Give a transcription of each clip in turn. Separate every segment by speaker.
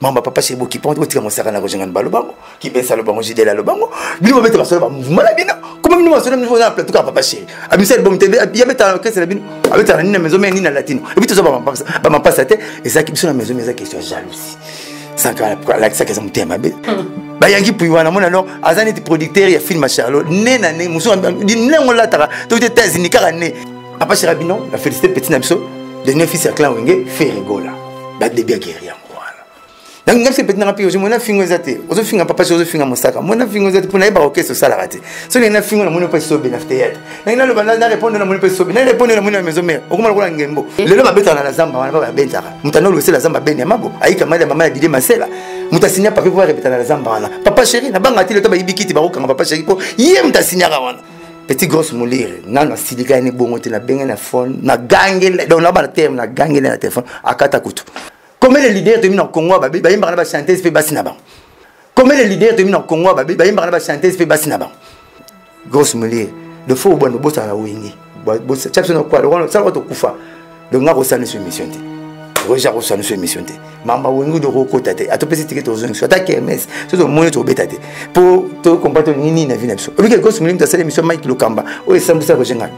Speaker 1: mamba papa chez boki ponte otika mosaka na kojenga balobango ki pensa lobango jidela lobango bino beta basolo ba mouvement la bino comment bino basolo niveau na plateau ka papa chez abisel bom tebe ya beta kese la bino abeta na nina maison mais nina latino et puis tout ça ba ma passa te et ça qui biso na maison mais ça question jalousie sans que la ça que ça mutema be ba yangi puis wana mona non azani ti producteur ya film Charlot nena ne muso di nengo la tara to te tazini kara ne papa chez rabino la félicité petit nabiso de neuf fils à clan wenge fait rigola ba début guerrier donc ngam se petit na pio je mona fingo ezate ozo finga papa ozo finga mosaka mona fingo ezate pour na ba orchestre sala raté so na fingo na mona pas so be na théâtre na le banda na répondre na mona pas so be na répondre na mona maison mère okoma ko ngembo lelo ba beta na zamba wana ba bentaka mutano lo sela zamba bene mabo aika mali mama ya Didier Masela mutasinya papier pour répéter na zamba wana papa chéri na banga tile to ba ibikiti ba ko papa chéri ko yé mutasinya ka wana petit grosse molire nana sidika ni bongo te na benga na phone na gange donc na ba terme na gange na téléphone akata kutu. Comment les leaders de Congo ba chanter fait basinaban. Comment les leaders de Congo ba chanter fait basinaban. Grosse molire de faux bon bossa la wingi. Bossa chapson quoi le ça va to kufa. Donc nga rosana sur mission té. Roja rosana sur mission té. Mama wingi de roko tate. Ato pesi ticket aux gens. Ata kermes. So to moyo to betate. Pour to combattre nini na vie na biso. Obi grosse molire ta sala mission Mike Lokamba. O esambusa ko jenga.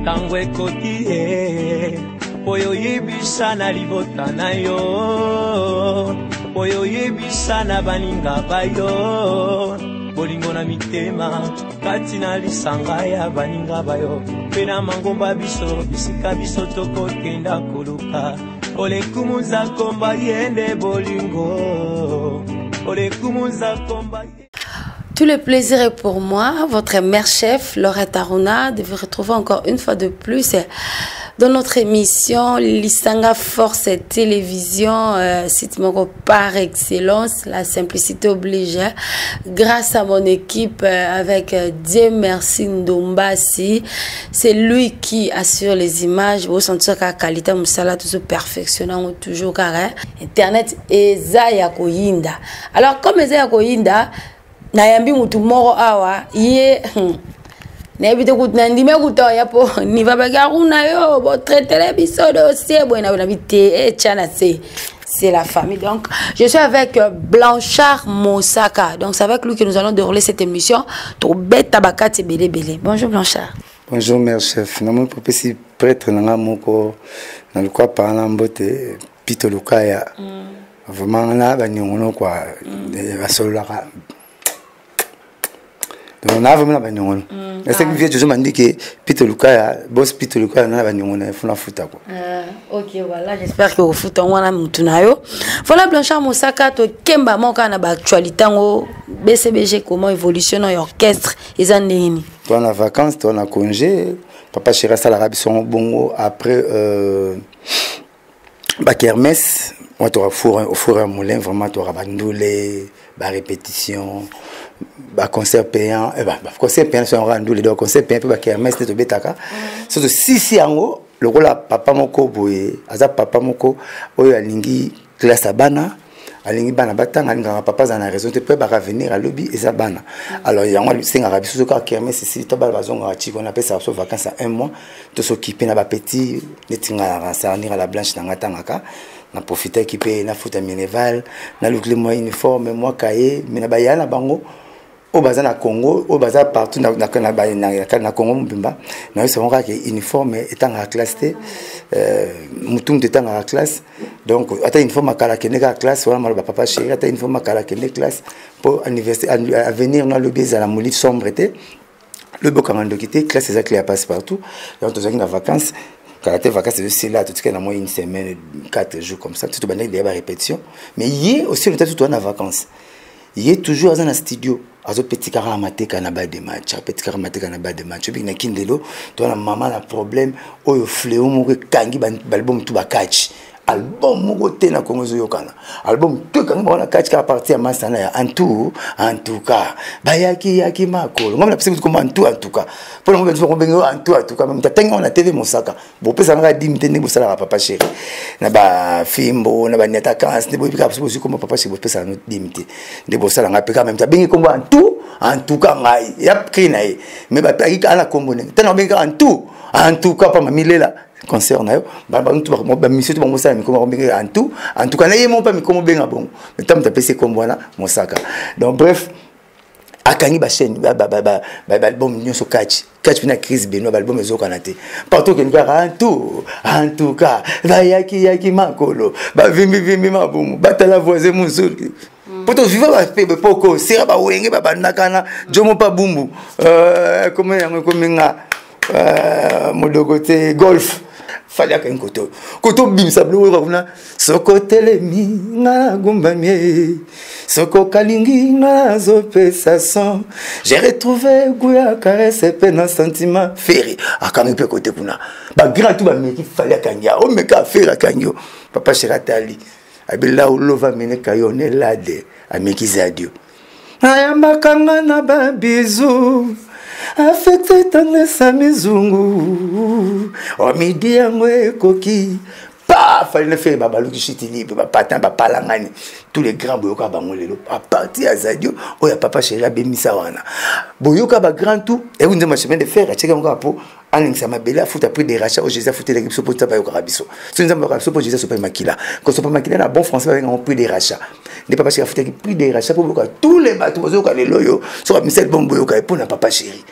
Speaker 2: Tangwe koti Oyo yebisa na libota na yo Oyo yebisa na baninga bayo Bolingo na mitema Kati na lisanga ya baninga bayo Pena mangomba biso Bisika biso toko kenda kuluka Ole kumuza komba yende bolingo Ole kumuza komba yende.
Speaker 3: Tout le plaisir est pour moi, votre mère chef, Laurette Aruna, de vous retrouver encore une fois de plus dans notre émission Lisanga Force Télévision, site par excellence, la simplicité oblige. Grâce à mon équipe, avec Dieu merci Ndombasi, c'est lui qui assure les images. Vous sentez que la qualité musala toujours perfectionnant toujours carré. Internet est Zaya Koyinda. Alors comme Zaya Koyinda nayambi mutu moro awa ye nebite kutna ndime kutoya po ni babaka kuna yo bo traiter biso dossier bo na bite chana c'est la famille. Donc je suis avec Blanchard Mosaka, donc c'est avec lui que nous allons dérouler cette émission to beta bakati belé belé. Bonjour Blanchard.
Speaker 1: Bonjour mère chef, namu popesi prêtre nanga moko na lukwa parla mbote pito lukaya vraiment na ba nyongo quoi ba solaka. Donc on a vraiment la bagnole. Est-ce que vieux Jojo m'a dit que Peter Lukaya, boss Peter Lukaya na la bagnole, il faut la foutre quoi.
Speaker 3: OK, voilà, j'espère que vous foutez on wana mutunayo. Voilà Blanchard Mosaka to kemba moka na ba actualité ngo BCBG comment évolutionne l'orchestre ils en nini.
Speaker 1: Toi en vacances, toi en congé, papa chéri ça l'Arabie son bongo après ba kermesse, moi tu au four un moulin vraiment tu rabandoulé, ba répétition. Bah concert payant concert payant sont rendu les deux concert payant puis kermesse de betaka surtout si ango le rôle papa moko boye aza papa moko oyo alingi classe abana alingi bana batanga alinga papa za na raison te peut ba revenir à lobby et ça bana alors yango singa rabi surtout ka kermesse ici to ba bazonga chiko on appelle ça so vacances à un mois to s'occuper na ba petit netinga ça venir à la blanche na ngatanga na profiter équiper na foot minéval na le moi uniforme moi cahier mais na bayana bango au bazar na Congo au bazar partout na Congo mbimba na so on que uniforme étant à classe mutum étant à classe donc ata uniforme à kala kene ka classe wala maloba papa chéri ata uniforme à kala kene classe pour anniversaire à venir dans le baiser à la molite sombre était le bokangando quitté classe ça qui passe partout donc on a vacances quand tu vacances c'est là tout ce qu'il y a une semaine 4 jours comme ça tout banal des répétitions mais hier aussi le temps tout en vacances il est toujours dans un studio azo petit karamate kana ba de match petit karamate kana ba de match bi na kindelo to na maman la problème oyo fléau mo ke kangi ba album tu ba catch album mo te na Congo zo yokana album to kangi ba na catch ka partir masana ya en tout cas ba yaki makolo ngom na pese ko en tout cas pour mo benzo ko bengo en tout cas même tatenga na TV Mosaka bo pesa nga dimite ne bosala papa chéri na ba fimbo na ba neta kans ne bo pika pese ko papa chéri bo pesa no dimite ne bosala nga peka même ta bengi ko en tout cas ngai yap krinae mais ba peki kana kombo ne tana benga en tout cas pas mamilela concert na yo ba monsieur to ba mosala mikoma rombeka en tout cas na yemo pas mikoma benga bon mais tam tapese kombwana mosaka donc bref akangi ba chaîne ba album nyonso catch pina Chris Benoit ba album ezo kanate partout que ngara en tout cas ba yaki makolo ba vimbi mabumu batala voisin muzuri poto viva ba pebe poko sera ba wenge ba bandakana jomo pa bumbu comme yango comme nga modogote golf fallait qu'un koto bim sablo ravna soko telemi na gumbamie soko kalingi na zopesa son j'ai retrouvé goya caresse peine sentiment ferry akami pe côté kuna ba grand tout ba meki fallait kanya o meka fera kanyo papa Cheratali abela ulova mene kayone lade ameki zadio ayamba kanga na ba bisou affecté tendre sa mizungu o midi yango ekoki pa fallait le faire babalu ki chitili ba patin ba palangani tous les grands boyoka bango lelo à partir à Zadio o ya papa chéri abemisa wana boyoka ba grand tout et vous ndema chemin de fer a cheka ngo po aning sama bela futa pris des rachats au Jésus futa l'équipe so pour taba yoka biso so nzamba ka so pour Jésus so pas makila quand so pas makila na bon français avec un prix des rachats ne papa chéri futa qui prix des rachats pour tous les bateaux boyoka lelo yo so misel bon boyoka pour na papa chéri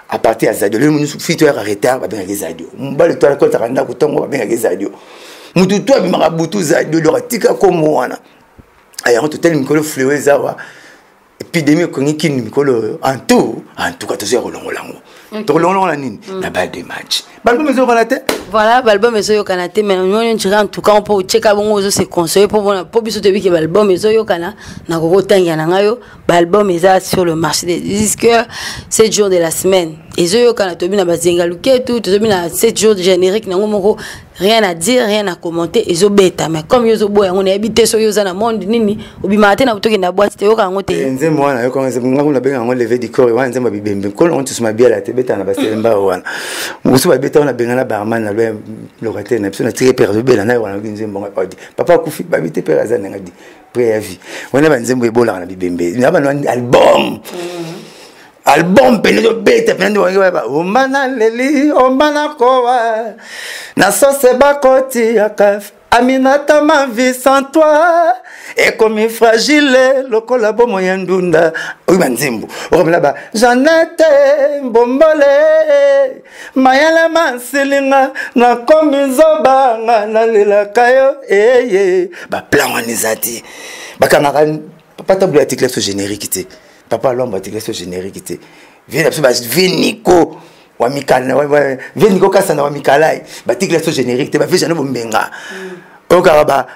Speaker 1: à partir à Zadio le nous fito ya retard ba benga Zadio mbale to la kota randa kutongo ba benga Zadio mutu to bi marabutu Zadio do tika komo wana aya on totel mikolo fleueza wa épidémie kongi kin mikolo en tout cas to zero longolango to longola nini la balle de match balbo mezo kanate
Speaker 3: voilà balbo mezo yo kanate mais on dirait en tout cas on peut checker bongo zo se conseiller pour biso te bi ke balbo mezo yo kana na ko tanga na ngayo balbo meza sur le marché des disques 7 jours de la semaine et zo yo kana to bi na bazenga luketu to bi na 7 jours de générique na ngomoko rien à dire rien à commenter et zo beta mais comme yo zo boya on habité so yo za na monde nini obimate na butoki na boîte te yo kango te
Speaker 1: nze mwana yo kango ngakula benga ngo lever du corps wa nze mabibembe kolo on tusuma bia la te beta na baselemba wana musu ba beta na benga na barman na le locateur na biso na tire perdu bela na wana nze mbonga odi papa kufi ba bite pera za ngadi préavis wana ba nze mbola na bibembe na ba album penedo beta penedo wa omana leli omana kowa na sose bakoti akaf Aminata ma vie sans toi est comme fragile le collabo moyen ndunda oui manzimbo orobela ba Jeannette Bombole mayala manselinga na komizoba na lela kayo ba plan wanizati bakanga papa tabou article so générique té papa l'homme article so générique té vient Nico wa mikana wa Nico kasana wa mikalai article so générique té ba fait jano bombenga okaraba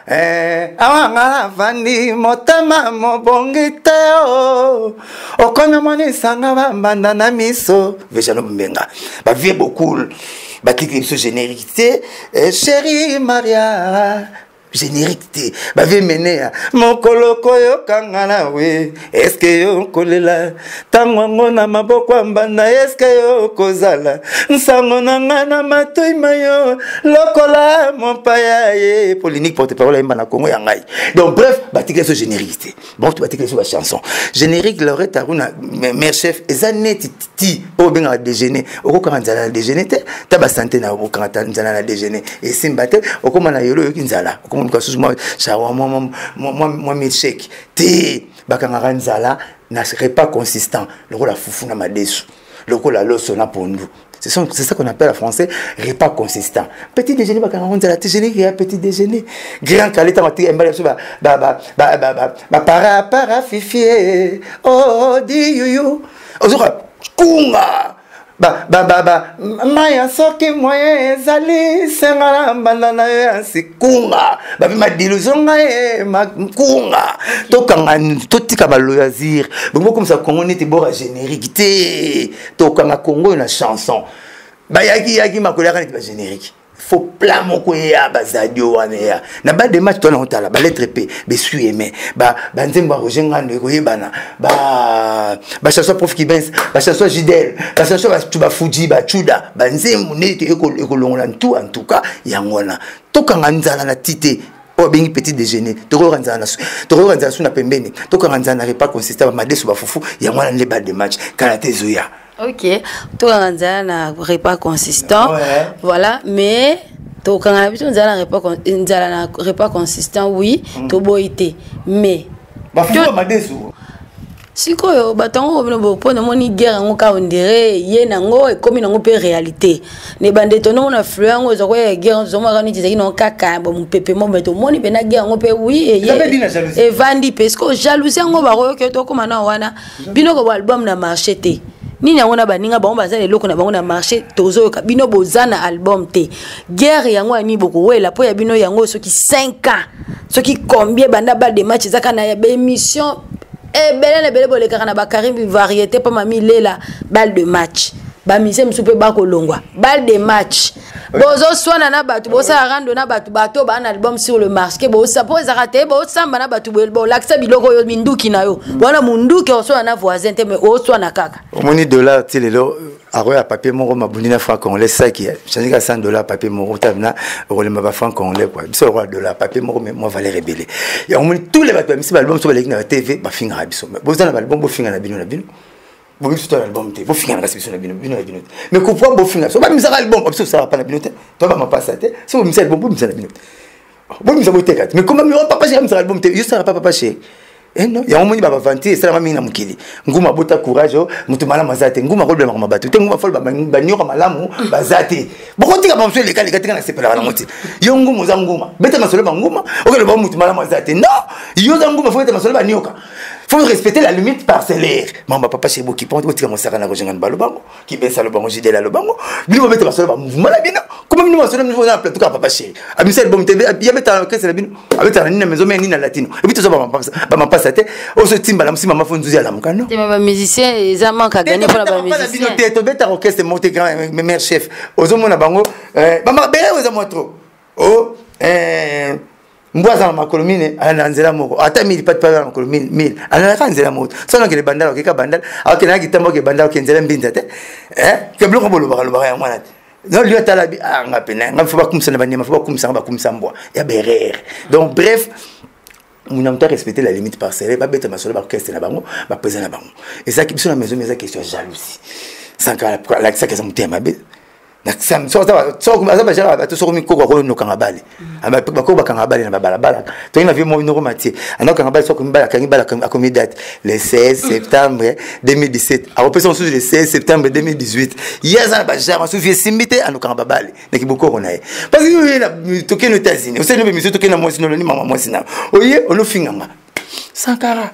Speaker 1: awanga vandi motema mobongite okona moni sanga banda na miso vejano mbenga ba vie beaucoup ba clique sur générique chérie Maria générique ba vie mener mon koloko yo kangana we est-ce que yo kolela tango na maboko mbanda est-ce que yo kozala nsango na ngana matoi mayo lokola mon paya ye Polinique porte-parole na Congo ya ngai donc bref batikle so générique bon tu batikle so ba chanson générique Laurette Taruna mère chef ezaneti ti o benga déjeuner oko kanzala déjeuner te ta ba santé na oko kanzala na déjeuner et simbate oko mana yolo yo kinzala oko moi milkshake té bakanga nzala na repas consistant le la foufou na madesu le la loso na pondu c'est ça qu'on appelle en français repas consistant petit déjeuner bakanga nzala déjeuner et petit déjeuner grand qualité mati embala so ba para fifi oh di you ozora kunga maya soki moye ezali sengala mbanda na yo ya sikunga bapima dilusion ngai makunga tokanga totika baloisir bongo comme ça Congo neti bora générique te tokanga Congo na chanson bayaki makolaka neti ba générique faut plat moko ya bazadio wana ya na ba de match tona otala ba lettre p besu aimé ba nzembo rojenga ndeko yebana ba chanson prof Kibens ba chanson Jidel ba chanson ba Fuji ba Chuda ba nzembo ne ekolongola tout en tout cas yangona tokanga nzala na tité o bengi petit déjeuner toko nzala na pembeni tokanga nzala na repas consistant ba madesu ba fufu yangona le ba de match kanate zoya.
Speaker 3: Ok, tout un repas consistant, ouais. Voilà, mais to quand on a un repas consistant oui to boité mais sikoyo batango bino pona moni guerre ngo ka ondere ye nango e komi nango pe réalité ne bande to non na fluango zo ko guerre zo ma kaniti zaki non kaka bo mpepe mo beto moni pe na guerre ngo pe oui e vandi parce que jalousie ngo ba ko ke to koma na wana bino ko album na marché te nini yango na baninga bango baza eloko na bango na marché tozo ka bino bozana album te guerre yango ani boko wela po ya bino yango soki 5 ans soki combien banda bal de match zaka na ya émission et belé belé bolé kana ba Karim variété pas mami lela balle de match ba mise msupe ba kolongwa balle de match bozo swana na batu bosa rando na batu bato ba un album sur le marché bo sa po ezarate bo samba na batu bo laksa biloko yo minduki na yo wana munduki oswana na voisin te mais oswana kaka
Speaker 1: omoni dollar tilelo aroya papier moko mabundi na franc congolais ça qui change ka 100 $, papier moko tabna rolema ba franc congolais quoi biso roi dollar papier moko mais moi valeur rebelle ya omoni tous les bato misi album so baleki na TV ba finga biso boza na album bo finga na bino bon biso to album te bo finga na biso na bino mais ko po bo finga so ba misa album biso ça pas na bino te to ba ma passa te so bo misa album bo misa na bino bo misa bo te kat mais comment mi papa chez misa album te yo ça pas chez eh non ya omoni baba vanti ça mami na mukili nguma bota courage mutu mala mazate nguma ko blema ma bato te nguma fol ba nyoka malamu bazate boko tika ba mso le kali katika na sepela na moti yo nguma za nguma beta masolo ba nguma okelo ba mutu mala mazate non yo za nguma fo beta masolo ba nyoka faut respecter la limite parcellaire mamba papa chez boki ponte tika mosaka na rojenga ba lobango ki besa lobango jidela lobango bino beta masolo ba mouvement la bino comment bino masolo niveau na plateau ka papa chez abisa album te ya beta kese la bino abeta na nina mezo mais nina latino et puis to ba ma passa on se timba la musima mafonduzi ala mukano
Speaker 3: te ba musicien eza manka gagner pour la musicien
Speaker 1: te to beta orchestre monter grand mère chef ozo mona bango ba ma bere oza mo trop oh mbwaza ma kolomine ana nzela moko ata mili pat pa na kolomine mili ana ka nzela moko sona ke bandala ke ka bandala akena gitambo ke bandala ke nzela mbinza te ke bloko bolo ba ya mwana non lui atala bi nga pena nga faut pas comme ça na banima faut pas comme ça ba comme ça mbwa ya berer donc bref on a respecté la limite parcellaire pas bête masolo ba orchestre na bango ba présent na bango et ça qui sur la maison mais ça question jalousie sans ka la ça que ça muté ma bête na sam so comme ça ba jara ba to so mi ko ko no kanga bale ba ko ba kanga bale na bala bala to ina vie mo no matier ana kanga bale so ko mi bala a commis date le 16 septembre 2017 a représenté sur le 16 septembre 2018 hier ça ba jara so vie simité ana kanga bale na ki boko ko na parce que to ke no États-Unis o se no be mi so to ke na mo sino ni mama mo sina oye ono finganga sankara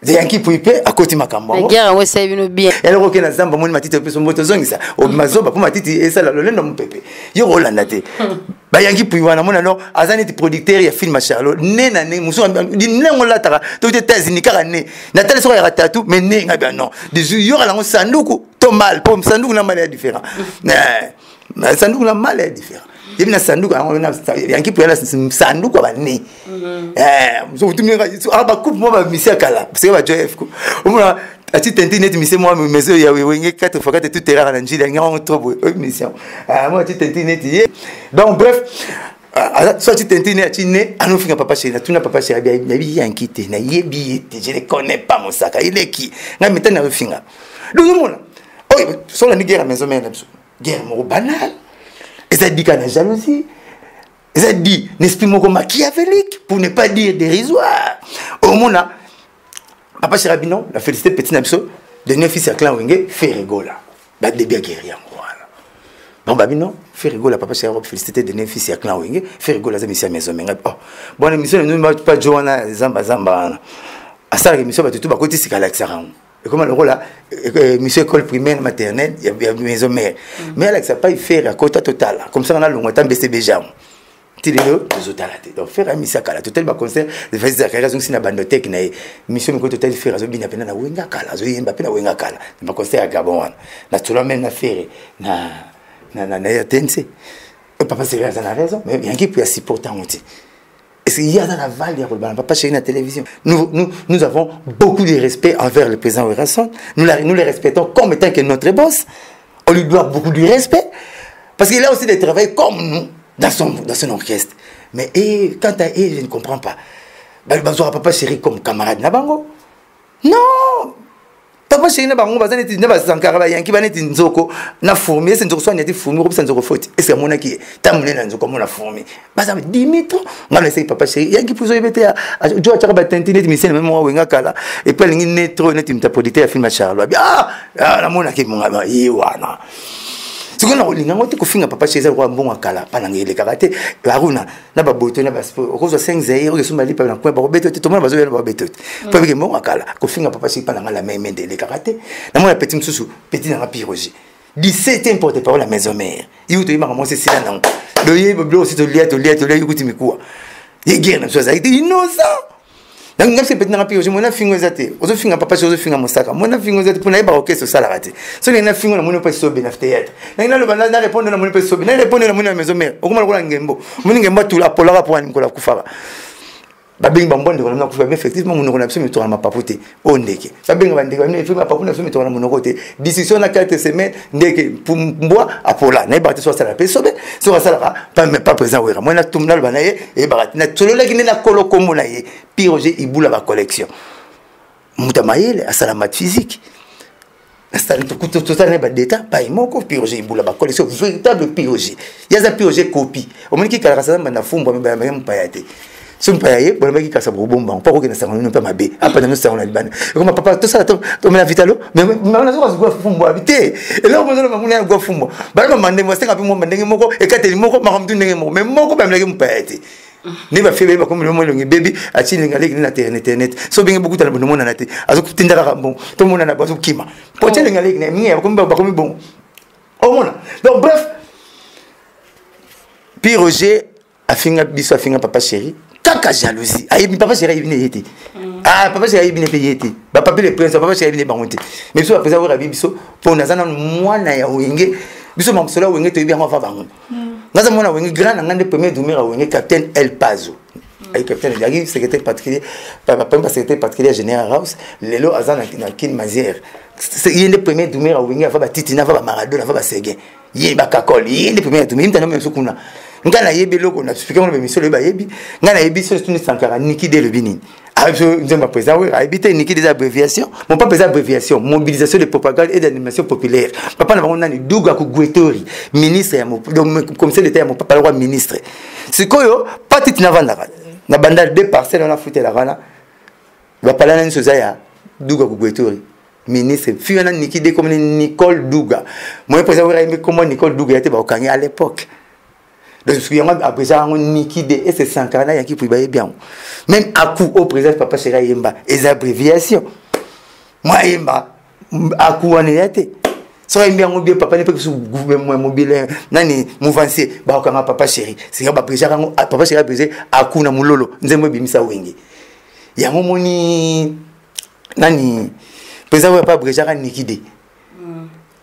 Speaker 1: de yanki puipe akoti makambo
Speaker 3: ngo guerre we save no bien
Speaker 1: elle roke na zamba moni matiti peso moto zongisa o mazoba po matiti esala lolendo mpepe yo rolanda te ba yanki puiwana mona no azani ti producteur ya film Charlo nena ne muso di nengo lataka to te États-Unis kara ne na tele so ya tatu mais ne nga non des yo la sanduku to mal po sanduku na mal est différent mais sanduku na mal est différent yebi na sanduku yanki puiwana sanduku ba ne so tumira aba coupe mo ba misia kala parce que ba jof ko omona ati tenti net mise moi mezo ya wenge 4 fois 4 tout terrain na njila ngi trop mission moi ati tenti net donc bref so ati tenti net ati ne anu finga papa chéri na tuna papa chéri bien yanki te na yebi te je ne connais pas mon sac il est qui na metana na finga donc omona oh so la ni guerre maison mais guerre mo banal et ça dit qu'on a jalousie. Et ça dit, n'esprit moko machiavélique, pour ne pas dire dérisoire. Au monde, papa Chirabino, la félicité petit Napso, de 9 fils à clan Wenge, fait rigola. Bah, de bien guerrier, voilà. Bon, Babino, fait rigola, papa Chirabino, félicité de 9 fils à clan Wenge, fait rigola, ça, monsieur, maison, oh, bon, l'émission, nous, pas Johanna, Zamba. À ça, l'émission, va tout, bah, côté, c'est qu'à l'accent. Et comment le rôle là, monsieur école primaire, maternelle, il y a maison mère. Mais elle n'a pas fait à quota total. Comme ça, on a le montant BCB Jam. Tilelo, les autres à la tête. Donc, faire un misaka, total, ma concert, de faire des carrières, donc, c'est une bandothèque, monsieur, mais total, faire à Zobina, Pena, Wenga Kala, Zoyin, Bapena, Wenga Kala. Ma concert à Gabon, naturellement, même affaire, na TNC. Papa, c'est vrai, ça a raison, mais il y a qui peut s'y porter en entier. Est-ce qu'il y a dans la Val, il y a pas chez la télévision. Nous avons beaucoup de respect envers le président Werrason. Nous les respectons comme étant que notre boss. On lui doit beaucoup de respect. Parce qu'il a aussi des travail comme nous dans son orchestre. Mais quant à je ne comprends pas. Bah, papa chéri comme camarade Nabango. Non! papa chéri na bango bazana ti na basankara ba yanki baneti nzoko na fourmi ese nzoko sonya ti fourmi ko nzoko foti ese mona ki tamune na nzoko mona fourmi baza Dimitro ngana ese papa chéri yanki puzo yebete jo ataka ba tentine ti misene même wa wenga kala et puis lingi netro neti mta producteur ya film Charles la mona ki munga yiwana sikona olinga ngote kofinga papa chéri kwa mbonga kala panangele kakate baruna na baboto na baspo okozo 5 zaire o kesuma lipa na kwa ba beto to mona bazo ya ba beto pa bike mbonga kala kofinga papa chéri pananga la même ndele kakate na mona petit msusu petit na Piroger 17 porte parole la maison mère yuto yima comment c'est là non le yebo blo aussi to lia yukuti mikua yegena na chose été innocent donc ngam c'est petit na Piroger mona fingo zate ozo finga papa chéri ozo finga mosaka mona fingo zate pona yeba orchestre sala raté so na fingo na mona pas sobe na théâtre na le bana na répondre na mona pas sobe na répondre na mona maison mère okoma ko na ngembo mona ngembo tout la polara pour ani ko la kufara babing bambonde ko na kufa effectivement mona ko na absolument to na papote ondeke babing bande ko na film papote na absolument to na mona côté décision na 4 semaines ndeke mbwa apola na ba so sala pe sobe so sala pas présent wera mona tumna le bana e barati na tolo la na koloko mona ye Piroger ibula ba collection mutamayele asala mat physique asala tout ça ne ba d'état pas imoko Piroger ibula ba collection véritable Piroger yaza Piroger copie o moni ki kala sa na fumbo ba mpayate so mpayaye bon ba ki kasa bomba pas ko na sa no pas mabe apa na no sa on libana comme papa tout ça to me la vitalo mais na so ko fumbo habité et là on me na go fumbo ba ma mande mo senga pe mo mande moko e kateli moko ma kamdu ndenge moko mais moko ba mleke mpayate ne ba febe ba comme le monde baby a chini ngale na internet so bingi beaucoup na bono mona na te azo kutinda ka bon to mona na bazo kima po chele ngale ne mingi ba comme bon au mona donc bref Piroger a finga biso a finga papa chéri kaka jalousie ayi papa chéri ibine yete papa chéri ibine pe yete ba papa le prince papa chéri ibine bangonte mais biso après ça wa biso po nazana mwana ya wenge biso mamsola wenge to ibia mafa bango ngaza mona wenge grand ngande premier dumira wenge capitaine El Pazo ay capitaine il secrétaire particulier papa secrétaire particulier général House lelo azana na kin mazière il est premier dumira wenge afa ba titina afa ba Maradona afa ba Seguin yi ba kakol yi le premier dumira mtana même sokuna ngana yebi loko na expliquer mon émission le ba yebi ngana yebi so tuni sankara niki de le binin avec nzemba président oui habiter niki des abréviations mon pas des abréviations mobilisation de propagande et d'animation populaire papa na bango nani duga ku Gwetori ministre ya donc commissaire d'état ya mon papa le roi ministre sikoyo patiti na vanda na banda de parcelles na fuite la rana ba pala na nsoza ya duga ku Gwetori ministre fiona niki de comme Nicole Duga moi président oui comment Nicole Duga était ba okangi à l'époque. Donc, ce qui est après ça, on niquide et c'est 100 ans qui peut bien. Même à coup au président papa chéri Yemba, les abréviations. Moi Yemba, à coup on est été. Ça bien on bien papa n'est pas sous gouvernement mobile, nani mouvancier, bah quand papa chéri. C'est pas président papa chéri président à coup na mulolo, nzembo bimisa wengi. Ya momoni nani président pas président niquide.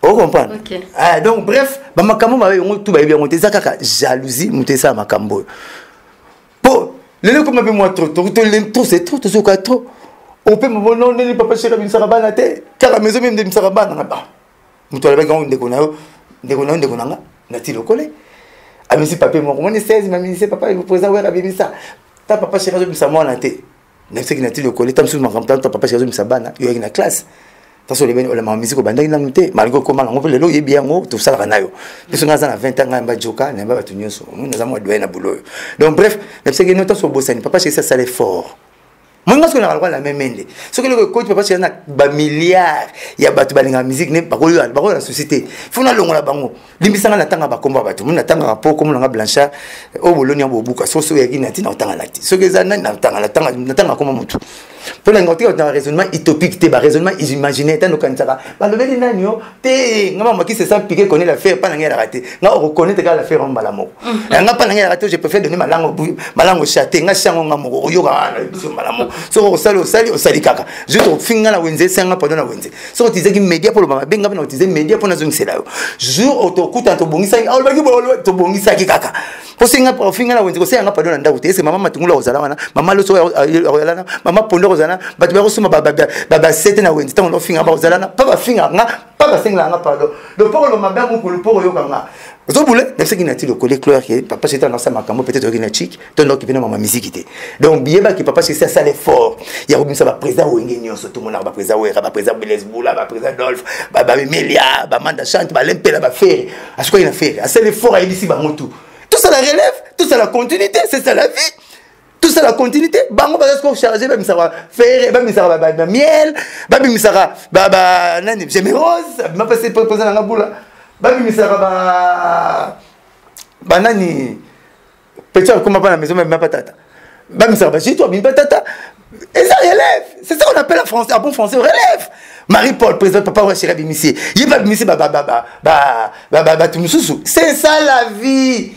Speaker 1: Vous comprenez? Okay. Donc bref, makambo ma yo tout ba bien monter ça kaka jalousie monter ça makambo. Bon, le comme un peu moins trop c'est trop tout ça trop. On peut me non ne papa chéri bin sarabana te car la maison même de sarabana na ba. Muto la bango ndekona na ti lokole. A monsieur papa mon comment 16 ma ministre papa il vous présent ouais rabbi ça. Ta papa chéri bin samona te. Na ce qui na ti lokole tam sous ma campagne ta papa chéri bin sabana yo na classe. Taso le ben la musique banda ina muté malgré comment on peut le loyer bien tout ça la nayo parce que na 20 ans ngamba joka na ba batunyo so nous avons doit na boulot donc bref même c'est que nous sommes bossani papa c'est ça l'effort moi parce que na la même ende ce que le coach papa c'est na ba milliards ya batu balinga musique ne ba ko la société faut na longola bango limbisanga na tanga ba komba batu na tanga po comme na Blanchard au bolonia bobuka so so ya kinati na tanga lati ce que ça na tanga comme mutu pour l'ingoter dans un raisonnement utopique te ba raisonnement imaginaire tant okantaka ba lobeli nanyo te ngama maki se sent piquer connaît l'affaire pas ngela raté nga reconnaître que l'affaire on balamo nga pas ngela raté je préfère donner malango chaté nga chango ngamo yoga na biso malamo so osali kaka je te finga la wenze senga pardon la wenze so tu disais que média pour le mama benga na utiliser média pour na zone c'est là jour autokuta to bongisa au baki to bongisa ki kaka pour singa pour finga la wenze ko senga pardon na ndauté c'est mama matungula ozala wana mama lo so oyalana mama pondo ozana batu ba suma ba sete na wenze tant on finga ba ozala na pas ba finga nga pas ba senga nga pardon donc pour le mama pour le pour yo kanga Vous voulez, c'est qui n'a le collègue Claire qui papa c'était dans sa macambo peut-être qu'il n'a chic, ton qui vient ma musique. Donc bien qui papa c'est ça l'effort. Il y a comme ça va président Wengenyo tout le monde va président Wera, va président Belesboula, va président Dolph, va Melia, va Manda chante, va l'empela va faire. À ce qu'il a fait, c'est l'effort ici va tout. Tout ça la relève, tout ça la continuité, c'est ça la vie. Tout ça la continuité, bango parce qu'on charger même ça va faire, même ça va miel, même ça va nani, générose, m'a passé président na boula. Babi misara banani petit comme pas la maison même pas tata babi misara chez toi bien patata et ça relève c'est ça qu'on appelle en français en bon français relève Marie-Paul président papa ouais chéri bimisi il va bimisi c'est ça la vie.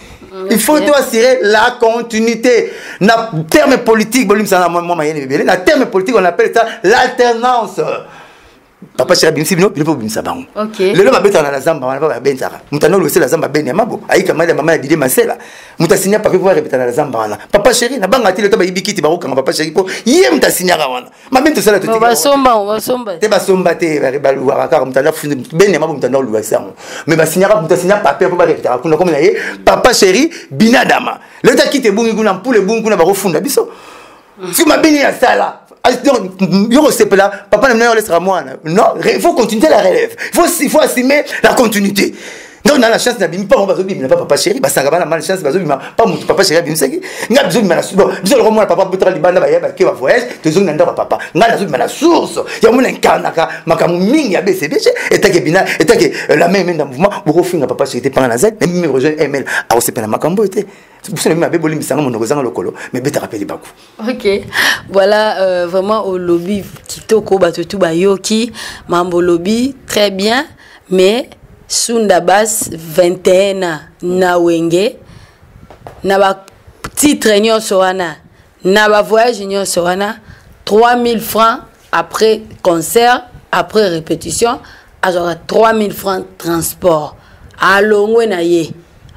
Speaker 1: Il faut assurer la continuité. Na terme politique bolim ça moi na terme politique on appelle ça l'alternance. Papa chéri bimsi bino bino bimsa bango.
Speaker 3: OK.
Speaker 1: Lelo babeta na zamba wana ba bentaka. Mutana lo la zamba bene mabo. Aika mali mama ya Didé Masela. Mutasinya papier pour répéter na zamba wana. Papa chéri na banga tile to ba ibikiti ba ko papa chéri ko yé mutasinya ka wana. Mabento sala to tika.
Speaker 3: Ba somba.
Speaker 1: Te ba somba te ba luwa ka mutana fundi bene mabo mutana lo sango. Mais ba sinya ka mutasinya papier pour ba répéter kuna comme na yé papa chéri binadama. Le ta kite bungi kuna mpule bungi kuna ba refunda biso. Si mabini ya sala papa ne laissera moi. Non, il faut continuer la relève. Il faut assumer la continuité. Donc, dans la chance, il n'y a pas papa chéri, il n'y a pas chance, il n'y a pas papa chéri, il n'y a pas de papa peut aller à voyage, tu as un papa. Il y a une source, il y a un incarnaka, il y a BCBG, et la même dans le mouvement, pour refaire papa chéri, pendant la Z, même rejoindre ML, alors c'est pas la macambo. C'est pour ça que je me suis
Speaker 3: Ok, voilà vraiment au lobby Kitoko Batutu Bayoki, Mambo lobby, très bien, mais Sundabas 21 ans, na wenge, na ba titre nyon soana, na ba voyage nyon soana, 3000 francs après concert, après répétition, alors 3000 francs transport. Alongwe na ye,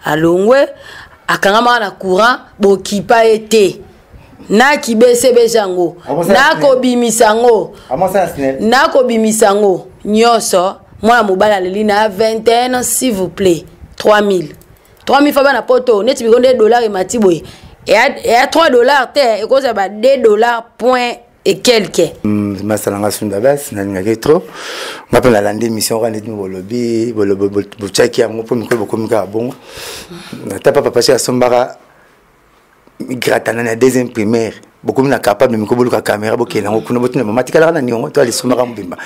Speaker 3: alongwe. Akangama na courant bokipa été na kibesebe jango na kobimisango na kobimisango nyoso mwana mobala leli na 21 ans s'il vous plaît 3000 fa bana poto neti bikonde $, matiboye et à $3 te ekoza ba $2 point et quelques
Speaker 1: masalanga Sundabas na ngake trop m'appelle la lande mission rande nous lobby bochaki yango pour miko bokomika bongo na tapa papa chez Sombara gratana na deuxième primaire beaucoup na capable miko boluka caméra bokela ngo kuna botuna mama tikala na niongo to ali Sombara mbimba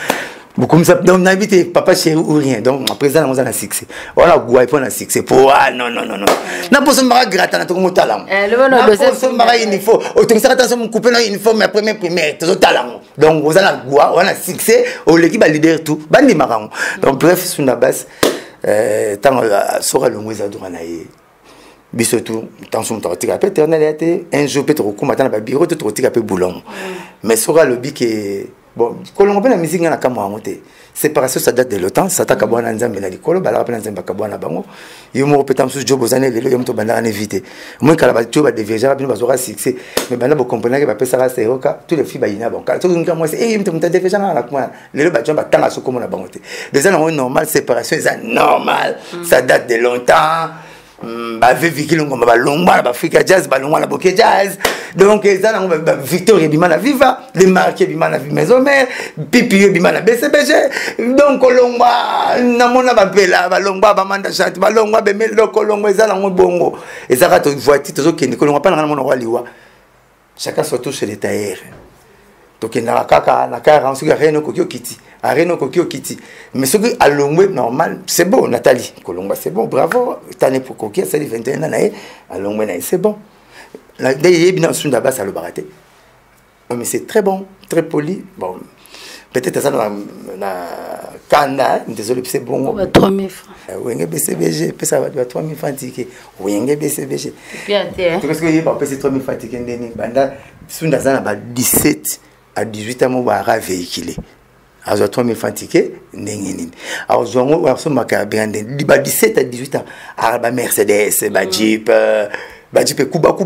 Speaker 1: beaucoup ça donc n'habite papa chéri ou rien donc à présent on a succès voilà goua pour na succès pour non na pour Sombara gratana to motala le Sombara il faut autant ça attention mon couper il faut ma première primaire to talent donc vous allez goua on a succès au l'équipe a leader tout bandi marango donc bref Sundabas tant sera le moins adoranaye biso tout tension torotika péternel était un jour peut recommander na bureau tout torotika pe boulon mais sera le bic que bon kolongo pe na musique na kamwa ngote séparation ça date de longtemps ça ta kabwana nzambe na likolo bala pe nzambe kabwana bango yumo petam sous job ozane lelo yom to banda na éviter moi kala ba tuba de verger ba bazora succès mais banda bo comprendre que ba pesa ra seroka tous les filles ba ina bon quand tout nka moi c'est eh mto mta de verger na kwa lelo ba jamba tanga soko na bango te déjà na normal séparation c'est normal ça date de longtemps ba véhicule ngoma ba longba ba Africa Jazz ba longwa na Boké Jazz donc ça na Victoria Bimana Viva les marqués Bimana Maison Mère Pipi Bimana BCBG donc longba na mona ba pela ba longba ba manda chante ba longba be melo kolongwa ça na bongo et ça rato voiture to kende kolongwa pa na mona waliwa chacun surtout chez les tailleurs donc na kaka na kara ensuite rien kokio kiti Areno kokio kiti mais ce que à longwe normal c'est bon Nathalie kolongwa c'est bon bravo tane pour kokia ça 21 ans nae à longwe nae c'est bon la d'ailleurs bien Sundabas à le baraté mais c'est très bon très poli bon peut-être ça na kanda désolé c'est bon
Speaker 3: 3000 francs
Speaker 1: wenge BCBG pesa va 3000 francs ticket wenge BCBG
Speaker 3: bien
Speaker 1: parce que il va passer 3000 francs ticket ndeni banda Sundazana ba 17 à 18 ans mo ba véhiculer à 3000 francs ticket ndengeni alors zongo wa so makabende di ba 17 à 18 ans à Mercedes ba Jeep kuba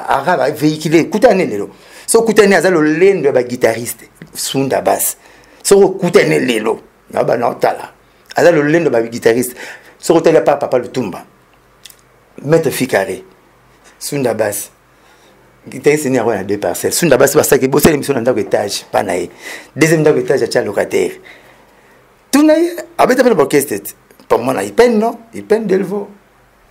Speaker 1: araba véhiculé kutane lelo so kutane azalo lendo ba guitariste Sundabas so kutane lelo na ba notala azalo lendo ba guitariste so kutane papa Lutumba Maître Ficaré. Sunda Bass. Il était enseigné à 2 parcelles. Sunda Bass, c'est ça qui bosse l'émission dans l'étage. Deuxième étage, il y a locataire. Tout n'a pas été l'orchestre. Pour moi, il peine, non? Il peine Delvaux.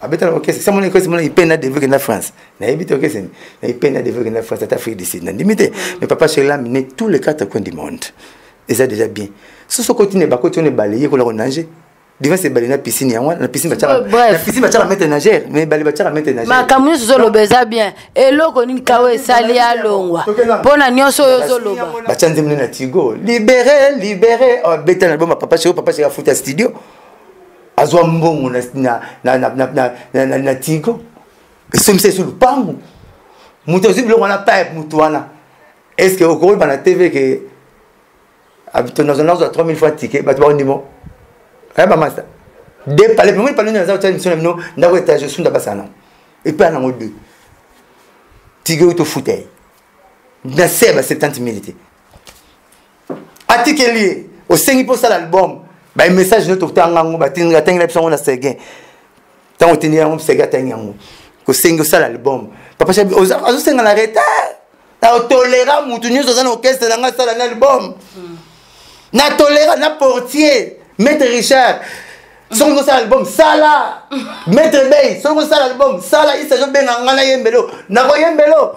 Speaker 1: Avec l'orchestre, c'est mon école, il peine à développer en France. Il peine à développer en France, à l'Afrique du Sud. Mais papa, chez là, il tous les 4 coins du monde. Et ça déjà bien. Si ce continent est continué à balayer, qu'on a nagé. Devant ces balais, la piscine, la piscine va mettre nageur, mais balai va mettre nageur.
Speaker 3: Ma camoufle sur le baiser bien. Et l'eau qu'on y kawe sali à l'ongwa. Bon agnon sur le loba.
Speaker 1: Bachanze mne na Tigo. Libéré. Oh, bête l'album papa chez la foot à studio. Azwa mbongo na Tigo. Et c'est sur le pango. Muto zible on a pas mutuana. Est-ce que au courant dans la TV que habitons dans un ordre de 3000 fois ticket, bah tu vois au niveau. Des palais, mais moi, je ne sais pas si je suis là. Et puis, on a deux. Tigre au fauteuil. Dans 70 minutes. Article lié. Au 5% de l'album. Un message de notre temps. On a tenu l'album. Tant on tenu l'album. Au 5% de l'album. Papa, je suis en arrêt. On tolère un orchestre dans l'album. On tolère un portier. Maître Richard, son gros album, Sala, Maître Bey, son gros album, Sala, il s'agit bien en Ngana Yembelo, Nago Yembelo.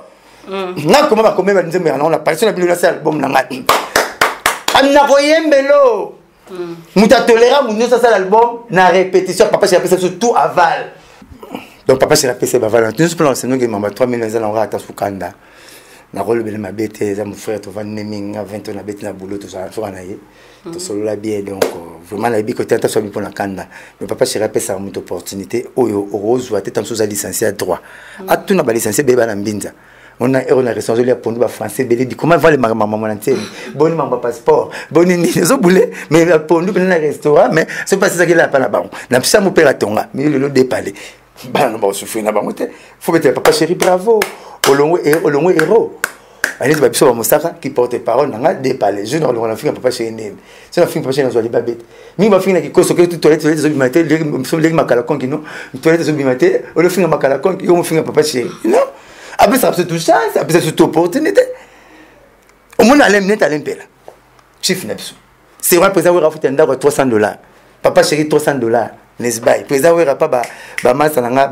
Speaker 1: N'a comment va combien de temps on a pas sur la bibliothèque album Nangati. Nago Yembelo. Mouta tolérant, mon ça l'album, na répétition, papa j'ai appelé ça surtout aval. Donc papa j'ai appelé ça aval. Nous plan c'est nous qui m'en 3 000 ans on rata sous Kanda. Na rôle de ma bête, mon frère tu vas neming à 20 ans na bête na boulot tout ça, faut anaye. Tout solo la bien donc vraiment la vie côté attention pour la Kanda. Mais papa j'ai rappelé ça une opportunité oyo rose ou tête en sous licencié à droit. A tout na ba licencié beba na mbinza. On a responsable ya pondu ba français belé dit comment va les maman ntene. Boni mamba passeport. Boni ni zo boulé mais pondu na restaurant mais c'est pas ça qui là pas là ba. Na pisa mo pera tonga mais le dépalé. Ba no ba souffrir na ba moté. Faut mettre papa chéri bravo. Olongo héros. Allez, c'est pas Moussaka qui porte parole dans la dépalé. Je ne le fais pas chez Ném. C'est la fin de chez les babette. Mais ma fille qui cause que toilette les maté, les macalacons qui nous, toilette les maté, on le fait un macalacon qui on fait un papa chez. Non. Après ça c'est tout ça, après c'est toute opportunité. Au moins aller net à l'impel. Chief Nepsu. C'est vrai président va foutre un dollar $300. Papa chéri $300. N'est-ce pas? Président va pas massa nanga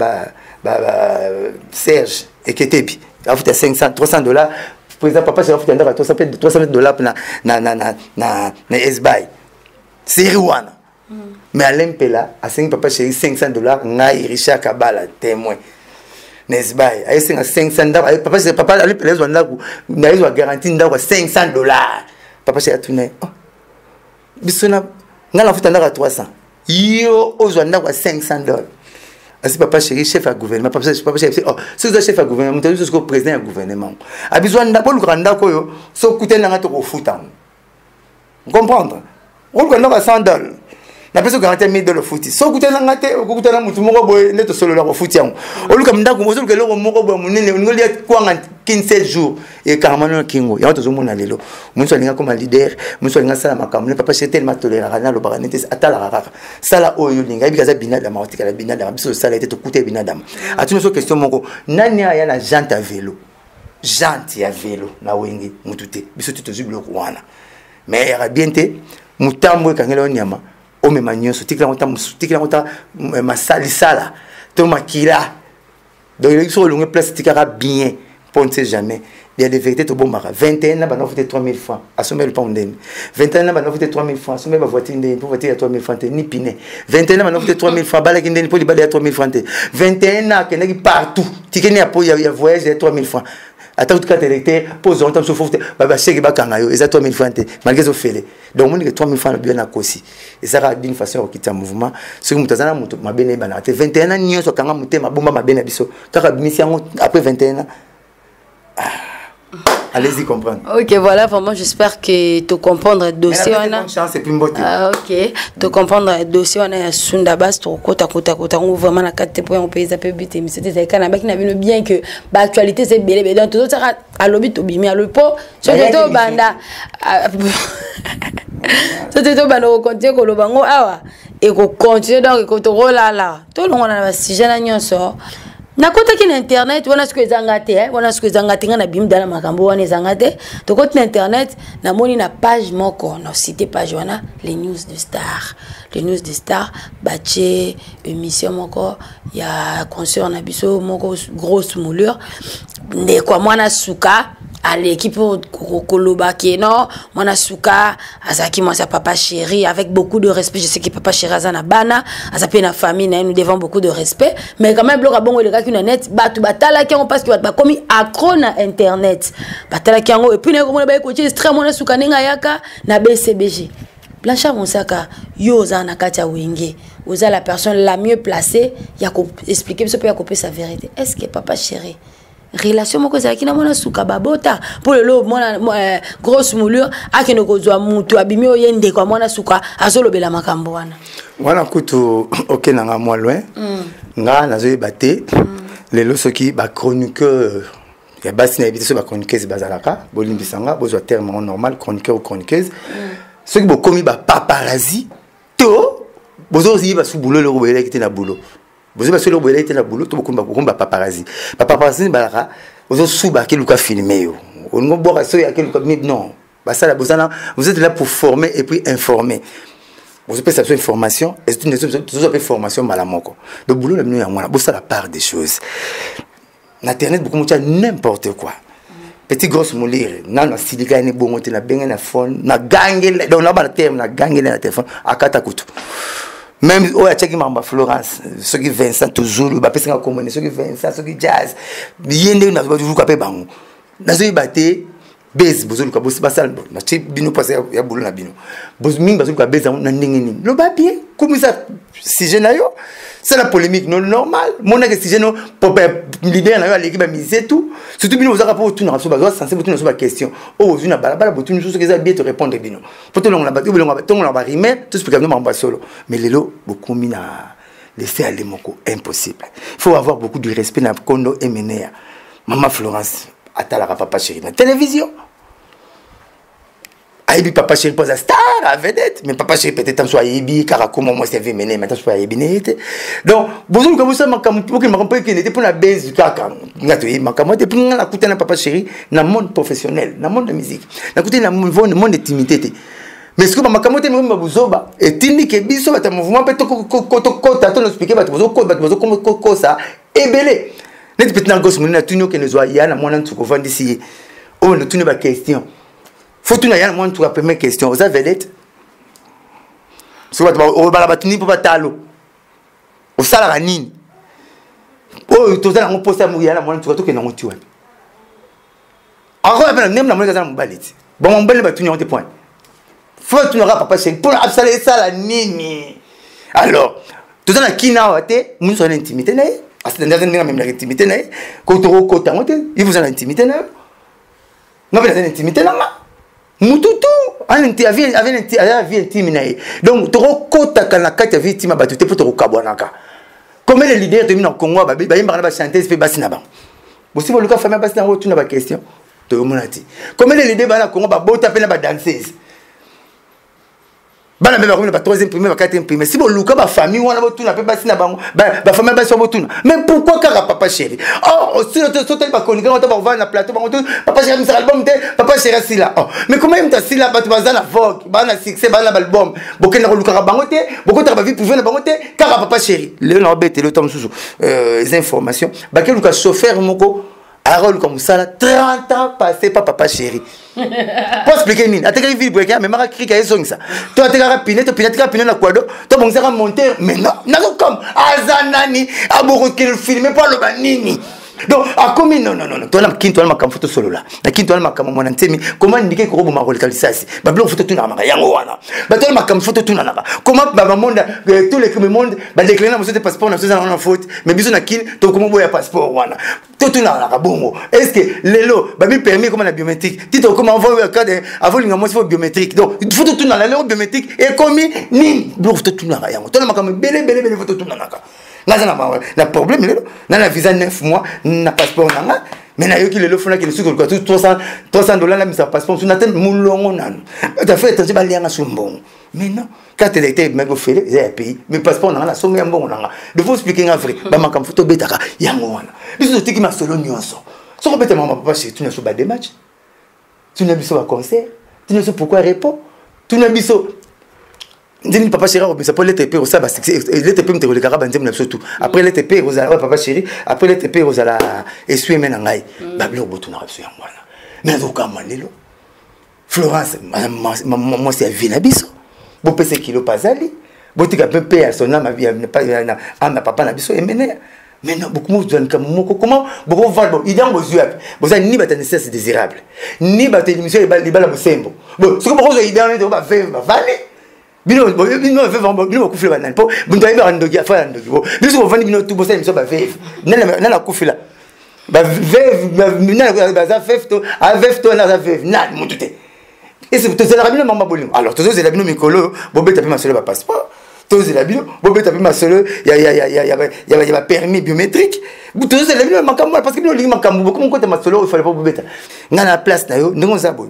Speaker 1: Serge et Ketebi. Va foutre $300. Président papa j'ai fait $300 na SBI. C'est Rwanda. Mais à l'impela à 5 papa chéri $500 ngai Richard Kabala témoin. N'est-ce pas? À $500 papa à l'impela on a garanti $500. Papa chéri a tourné. Bisona ngala futa ndaka 300. Yo ozwanda kwa $500. Asi papa chéri chef à gouvernement papa chéri oh si vous êtes chef à gouvernement vous êtes président du gouvernement a besoin d'abord le granda koyo so coûter na to ko futa comprendre on ko ndaka $100 na peso garantie $1000 futi so coûter na ngate ko coûter na mutu moko boy neto solo la ko futi yango oluka ndako mo so ke loko moko boy munene ngoli kwanga 15 jours et carrément kingo ya to zo mona lelo munso linga comme leader munso linga sala makamune papa chéri tellement tolérant na lo baranete atala rara sala oyo linga ibikaza binada maotika la binada biso sala était to coûter binada atuna so question moko nani ya na jante à vélo jante ya vélo na wengi mutute biso to ziblo kwana mais ya bienté mutambo kangela onyama o me manyoso tikla ngota masali sala to makila donc il faut le place tikara bien pour ne sait jamais il y a des vérités to bombara 21 ans ba noté 3000 francs assommé le pondene 21 ans ba noté 3000 francs assommé ba voiture ndeni pour voiture à 3000 francs ni piné 21 ans ba noté 3000 francs bala kindeni pour libala à 3000 francs 21 ans que partout tikeni apo ya voyage à 3000 francs attends tout cas électeur pose on temps souffre ba chèque ba kanga yo et ça 3000 francs malgré zo fele donc on dit que 3000 francs bien na kosi et ça va d'une façon quitter mouvement ce que mutazana mutu mabene bana 21 ans nyoso kanga mutema bomba mabene biso kaka mission après 21 ans. Allez-y comprendre. Ok,
Speaker 3: voilà, vraiment, j'espère que tu comprendre le dossier. Ok, tu comprendre le dossier, on a Sunda Bass, tu kota, on vraiment la carte pour un pays, ça peut buter. Mais c'était quand même bien que l'actualité, c'est belle, donc tout ça, à l'obit, au bimi, à l'opo, c'était au banda. C'était au banda, au compte, au lobango, awa. et qu'on continue donc que to là tout le monde a sujet na nyonso na kota ki na internet wana siko ezangate wana siko ezangate nga na bim dala makambo wana ezangate to kota na internet na moni na page moko na cité page wana les news de star bache émission moko ya concert na biso moko grosse moulure ne kwa mwana suka à l'équipe Koloba qui est non mwana suka azaki moi sa papa chéri avec beaucoup de respect je sais que papa chéri azana bana azape na famille na nous devons beaucoup de respect mais quand même bloc bongo le gars qui na net batu batala qui on parce que ba komi accro na internet batala qui ngo et puis na ko ba ko extrême mwana suka ninga yaka na BCBG Blanchard Monsaka yo za na katia winge oza la personne la mieux placée ya ko expliquer ce peut ya couper sa vérité est-ce que papa chéri relation moko zaki na mona suka babota pour le lo mona grosse moulure akeno kozwa mutu abimi oyende kwa mona suka azolobela makambo wana
Speaker 1: kutu OK nanga moi loin nga nazoyi baté lelo soki ba chroniqueur ya basi na ebité ba chroniqueuse bazalaka bolimbisanga bozwa terme normal chroniqueur ou chroniqueuse soki bokomi ba paparazzi to bozozi ba su boulot le robele qui était na boulot vous avez sur le boulot était na boulot to bokomba paparazzi balaka ozo suba ke luka filmer yo on boka so ya ke luka non ba ça la bozana vous êtes là pour former et puis informer vous avez cette information et c'est une formation malamoko le boulot la ya mwana bossa la part des choses internet beaucoup mucha n'importe quoi petit grosse molire na silika ni bongo te na benga na phone na gange donc na ba terme na gange na téléphone akata kutu même au acheki mamba Florence ceux qui Vincent toujours ba pesa komone ceux qui Vincent ceux qui jazz yende na ba toujours ka pe bango na zo ibate base bozolu ka bosi basal na chi bino passer ya bulu na bino boz mingi bazolu ka base na ndingini lo ba bien comme ça si je na yo c'est la polémique non normal mon que si je no pour leader na yo l'équipe mise tout surtout bino ozaka pour tout na so ba censé pour tout na question oh une balabala pour tout une chose que ça bien te répondre bino pour tout na ba to na ba rimer tout expliquer mamba solo mais lelo beaucoup mina laisser aller moko impossible il faut avoir beaucoup de respect na kondo emenea maman Florence atalaka papa chéri na télévision aibi papa chéri pose star à vedette mais papa chéri peut-être soit aibi car comment moi c'est vu mener maintenant soit aibi n'était donc bonjour comme ça makamu pour que makampo qui n'était pour la base kaka ngato yi makamu te pour na kuta na papa chéri na monde professionnel na monde de musique na kuta na monde intimité mais ce que makamu te mba buzoba et tindi ke biso bata mouvement peut ko tato no expliquer bata bozo ko ça ebelé net petit na gosse na tunyo ke nezo ya na mwana ntuko vandisi oh na tunyo ba question faut tout na mwana ntuko première question oza vedette so bata o bala batuni po batalo o sala nini oh toza na posta mu ya na mwana ntuko to ke na ngoti wa encore même na mwana za mbaliti bon mon belle batuni on te point faut tout na papa chéri pour absaler sala nini alors toza na kina wa te mun so na intimité na parce que dans une même intimité là quand on côté il vous a l'intimité là non mais l'intimité là mututu avait intime là donc to côté kana kati ya victime ba tout pour to kabwanaka comme les leaders de au Congo ba ba chanter fait basina ba aussi bon le cas famille basina tu na ba question to monati comme les leaders ba Congo ba bota pe na ba danseuse bana beba comme ba troisième premier ba quatrième premier si bon luka ba famille wana botu na pe basi na bango ba famille ba so botu mais pourquoi car papa chéri oh si le total ba konika on va voir na plateau ba papa chéri ça album te papa chéri si là oh mais comment il t'a si là ba tu vas na vogue ba na succès ba na album bokena ko luka bango te bokota ba vie privée na bango te car papa chéri le na bete le tom susu les informations ba ke luka chauffeur moko Arol comme ça 30 ans passé par papa chéri. Pour expliquer nini, a te gagné vie breaker mais mara krika ezong ça. Toi te gagné pinet, to pinet na kwado, to bon ça monter mais non, na comme azanani aboro qu'il filmer pas le banini. Donc a comme non toi na kinto na kam photo solo là. Na kinto na kam mona ntemi, comment indiquer ko bo marol kalisasi. Ba blo photo tuna maka yango wana. Ba to na kam photo tuna naka. Comment ba monde tous les monde ba déclarer na monsieur de passeport na chose na faute, mais biso na kin to comment boya passeport wana. Tout na bongo est-ce que lelo ba mi permis comme la biométrique tito comment envoyer carte avant linga moi faut biométrique donc il faut tout na la biométrique et commis ni donc tout na yango to na makam bele faut tout na naka ngaza na problème lelo na la visa 9 mois na passeport nanga Mais na yoki le fona qui le suko 300 dollars là mais ça passe pas on attend moulongo nan tu fait attention ba lianga sumbon mais non quand tu étais mec fait les pays mais passeport na la songo ya mbongo na de faut expliquer en vrai ba makam photo betaka yango wana biso tiki ma solo nyonso so ko beta mama papa chez tu ne so ba des matchs tu ne biso ba concert tu ne sais pourquoi répond tu ne biso Ndini papa chéri mais ça pour l'ETP au ça l'ETP me te le caraba ndem surtout après l'ETP aux ala papa chéri après l'ETP aux ala essuie mena ngai ba bilo botu na rapso yango wana mais zoka manelo Florence moi c'est vina biso bo pese kilo pazali botika pepe à son âme vie pas na papa na biso emene mais non beaucoup moins comme moko comment beaucoup vendre il y a un besoin vous avez ni bata nécessaire désirable ni bata émission les bala bosembo bon ce que beaucoup idée on va faire vale bino bino kufila banani po bunto ayeba ndogi afa ndogi bo biso bovandi bino tu bosa miso ba veve nana kufila ba veve nana ba veve to a veve to na za veve na mutute et c'est tout ça bino mama bolingo alors tout ça bino mikolo bobeta pe masolo ba passeport tout ça bino bobeta pe masolo ya permis biométrique tout ça bino makambo parce que bino lingi makambo comment côté masolo il fallait pas bobeta ngana place na yo ndongo za boy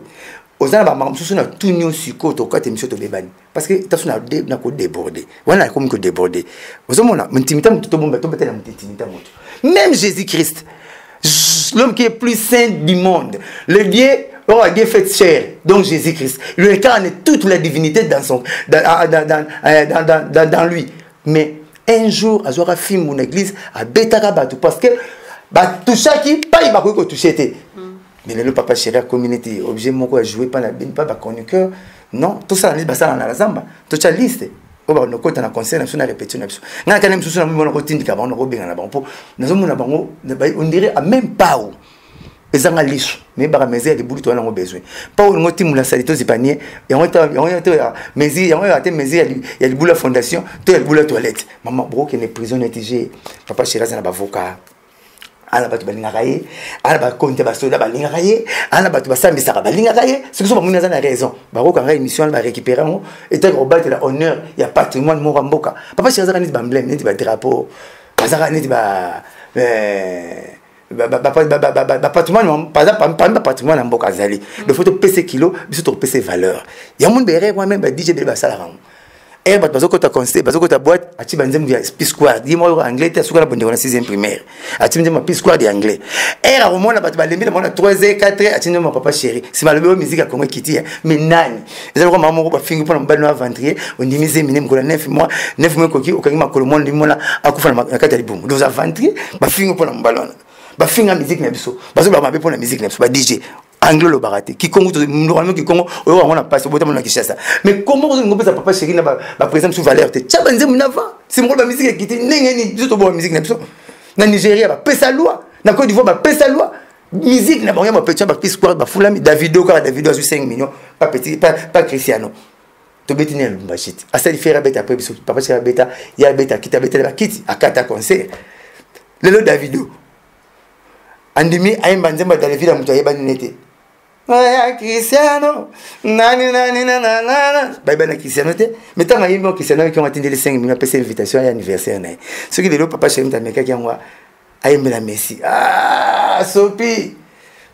Speaker 1: ozana ba mamsusu na tunyo siko to kate misho to bebani parce que tasu na ko déborder wana comme que déborder ozomona mtimita muto bomba to betela mtimita muto même Jésus-Christ l'homme qui est plus saint du monde le Dieu a Dieu fait chair donc Jésus-Christ il incarne toute la divinité dans son dans lui mais un jour azora film mon église a betaka batu parce que ba touchaki pas il va ko toucher mais le papa chéri la communauté objet moko a joué pas ba chroniqueur non tout ça na basala na zamba to cha liste o ba no kota na concert na répétition na biso na kana msusu na mona ko tindika ba no ko benga na ba po nazo mona bango on dirait à même pas où ezanga liso mais ba mezi ya bulu to na ngo besoin pas on ngoti mula salito zipanie et on était mezi on était mezi ya bula fondation to ya bula toilette maman bro qui est prison netigé papa chéri na ba avocat ala batu balinga ye ala ba konte ba soda balinga ye ala batu basambi saka balinga ye ce que so ba muna za na raison ba ko kanga émission ba récupérer on et tant battre la honneur il y a patrimoine mo mboka papa chéri za ni ba emblème ni ba drapeau bazaka ni ba patrimoine pas patrimoine mboka zali de photo PC kilo biso to PC valeur ya mon bere moi même ba DJ be ba sala et bah parce que tu as conseillé parce que ta boîte a tu banzem dia P-Square dis-moi en anglais tu as souka bonne en 6e primaire a tu me dis ma P-Square de anglais et au moins na ba lembi na 3e 4e a tu mon papa chéri c'est ma le musique a comme kiti mais nani ils ont maman ko ba fingi pour na no ventrier on dit mise minem ko 9 mois koki o kangi makolo mon limona akufa na kata libum donc ventrier ba fingi pour na ballon ba finga musique na biso parce que ba mabe pour la musique na biso ba DJ anglais le baraté qui congo normalement qui congo on a passé botam na Kinshasa mais comment on ngombe sa papa chéri na ba présence sous valeur te tchabanze munava c'est mon ba musique qui était nengeni biso to bo musique na biso na Nigeria ba pesa loi na Côte d'Ivoire ba pesa loi musique na ba petit ba P-Square ba fulami Davido a 5 millions pas petit pas Cristiano to betine lumba shit asa faire beta après biso papa chéri beta ya beta kita beta ba kiti akata concert le Davido andimi ayimba nzemba dans les villes mutu ayeba nete ouais Cristiano nani bye na Cristiano te mais tant ayimba Cristiano qui ont atteint les 5 millions PC invitation à anniversaire na ce qui le papa chéri mtameka qui ngwa ayimba la Messi sopi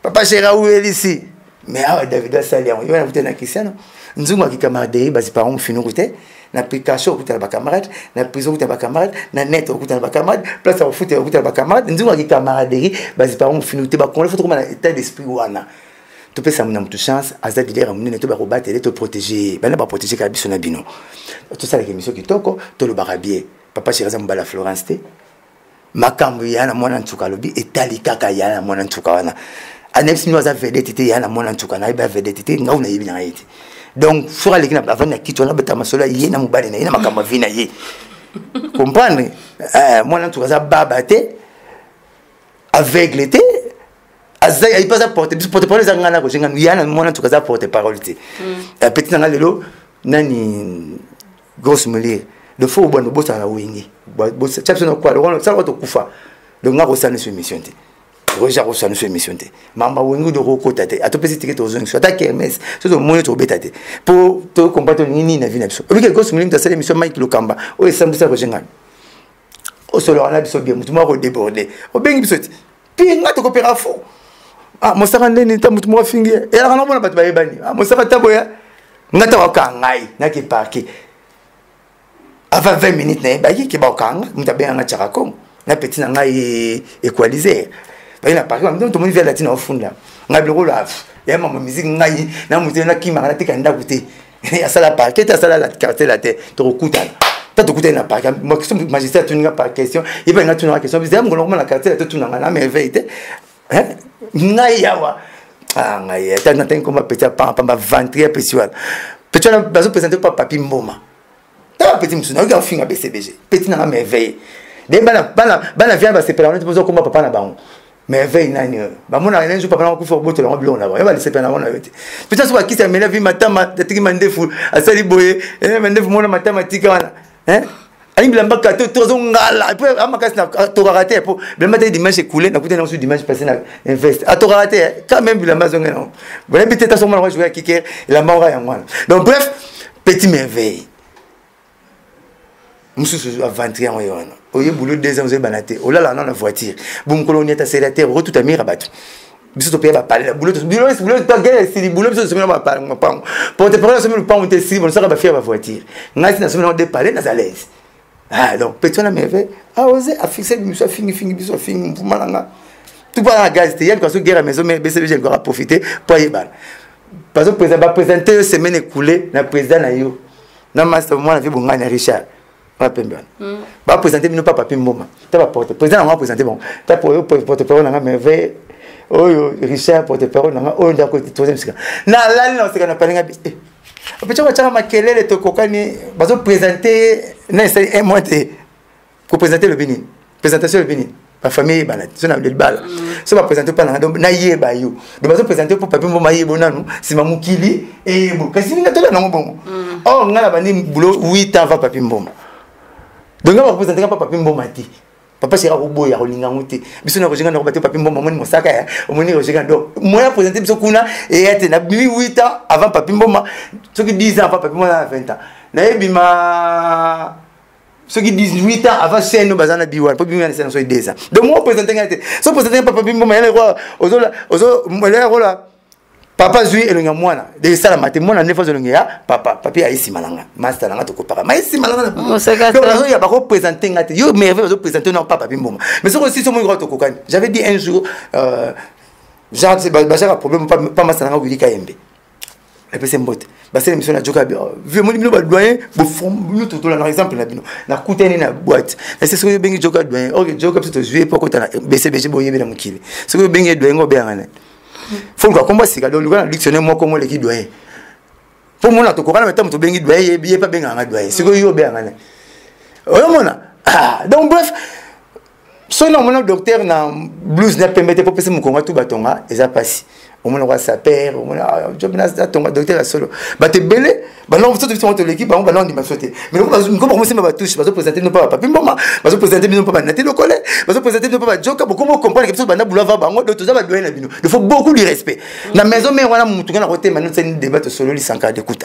Speaker 1: papa chéri ou ici mais David sali on va na Cristiano nzungu ki camaraderie basi par on finu côté na application au côté ba camarade na prison au côté ba camarade na net au côté ba camarade place au foot au côté ba camarade nzungu ki camaraderie basi par on finu te ba kon faut comment état d'esprit wana tu peux ça mon toute chance azadi dire mon to ba robattre te protéger ba na ba protéger ka biso na bino tout ça les émissions qui toko to le barabier papa chéri za mbala Florence te makambo yana mwana ntuka lobi etali kaka yana mwana ntuka wana anexi nous a vedette yana mwana ntuka na ba vedette ngau na yibina yiti donc fura les qui n'a pas venu qui tourne beta masola yena mubale na yena makamba vina ye comprendre mwana ntuka za babate aveugle te azai il pas à porter porte-parole za ngana ko jinga yana mwana ntuka za porte-parole te petit na lelo nani grosse mulir de faux bon bossa na wingi bossa chapso na kwa le ça va to kufa donc ngako sana sur mission te Roger Rossano sur émission te mama wingu de roko tate a to pesi ticket aux uns ta kermesse so to moyo to betate pour to combattre nini na vie na biso obi ke gosse mulim ta sala émission Mike Lukamba o esambu sa rojenga o solo ana biso bien mutu mo ko déborder o bengi biso ti pi nga to ko pera fou ah mosaka ndeni ta mutu mo fingi et la kana bona batu bayebani ah mosaka taboya ngata wakangai na ki parquet avant 20 minutes na baki ki ba kanga muta benga chakako na petit na ngai équaliser ba ina parquet même tout monde vient latina au fond là ngabi ko la ya mama musique ngai na mutu na kimaka na tikanda kuti ya sala parquet ta sala la carte la tête to kutana ta to kutana parquet moi question magistrat tuninga par question il va ngatu na question bizarre ngolo na carte la tête tunanga na merveille hein ngai yawa ah ngai ta na ten comme petit pa ventrier pessoal petit na bazo présenter pas papi mboma ta petit musuna ga finga BCBG petit na merveille de bana vient ba se pela on te pose comme papa na bango merveille nani ba mona ene jo papa na ko fo boto la blon là ba ba se pela na yote petit so ba kisa mena vi matama tiki mandefu asali boye ene mandefu mona matematika wana hein ani bilamba ka to ngala puis amakasi na to raté pour bilamba te dimanche écoulé na kuté na sur dimanche passé na invest a to raté quand même bilamba zonga non bon peut-être ta soma jouer kicker la mora ya mwana donc bref petit merveille mususu a 21 ans yona oye boulot 2 ans banate o la na voiture bon colonie ta sédataire re tout à mira batu biso to payer ba parler boulot pas gagner si boulot biso semaine ba parler pas pour te parler semaine pas on te si bon ça va faire ba voiture ngati na semaine on de parler na à l'aise ah donc petit na merveille a osé a fixer biso fini biso fini malanga tout pas la gaz il y a quand guerre à maison mais BCBG encore profiter pour y ban parce que président va présenter semaine écoulée na président na yo na master moi na vie bongana Richard pas pembe va présenter nous pas papi mboma ta va porter président on va présenter bon ta pour porte-parole na merveille oyo Richard porte-parole na oyo ndako troisième sika na lali na sika na palinga bi peut-être que tu as makelele to kokani bazo présenter na un mois de ko présenter le Bénin présentation le Bénin la famille bana so na le bal so va présenter pas na yeba yo de bazo présenter pour papi mboma yebo nanu sima mukili et bo kasi nga to na ngombo oh ngala bani boulot 8 ans va papi mboma donc on va présenter pas papi mboma ti papa sera robo ya rolinga ngote biso na rojenga na robaté papi mboma moni mosaka ya omoni rojenga donc moi présenter biso kuna et était na 8 ans avant papi mboma ceux qui 10 ans avant papi mboma 20 ans na ebima ceux qui 18 ans avant c'est nous bazana biwan papi mboma c'est 2 ans donc moi présenter ngate so présenter papi mboma ya roi ozo là papa zui elonga mwana de sala mate mwana nefa zolonga ya papa papi aisi malanga master langa to kopara maisi malanga donc ya ba ko présenter ngate yo merveille zo présenter non papa bimboma mais c'est aussi somo ngoro to kokani j'avais dit un jour genre c'est un problème pas master langa wili kayembe et puis c'est mbote ba c'est émission na joka vieux moni bino ba doyen bo fond bino to la par exemple na bino na kuteni na boîte et c'est ce que bengi joka doyen ok joka peut jouer pour ko ta BCBG boyebe na mukili ce que bengi doyen ngo be ngana faut que comment c'est que le dictionnaire moi comment les qui doit pour moi to kokana metam to bengi doit ye pas benga nga doit c'est que yo be ngana o mona donc bref so non mon docteur na blues na permettre pour passer mon congo tout batonga et ça passe au moins on va s'appeler au moins job na tonga docteur solo ba te belé ba non tout de l'équipe ba non di sauter mais comme commencer ma touche ba présenter non pas papi mboma ba présenter non pas na te le collègue ba présenter non pas joka beaucoup comprendre que ça ba na boulot va bango d'autres ça va doyer na bino il faut beaucoup de respect na maison mais on a mutuka na côté maintenant c'est un débat solo li sans cas d'écoute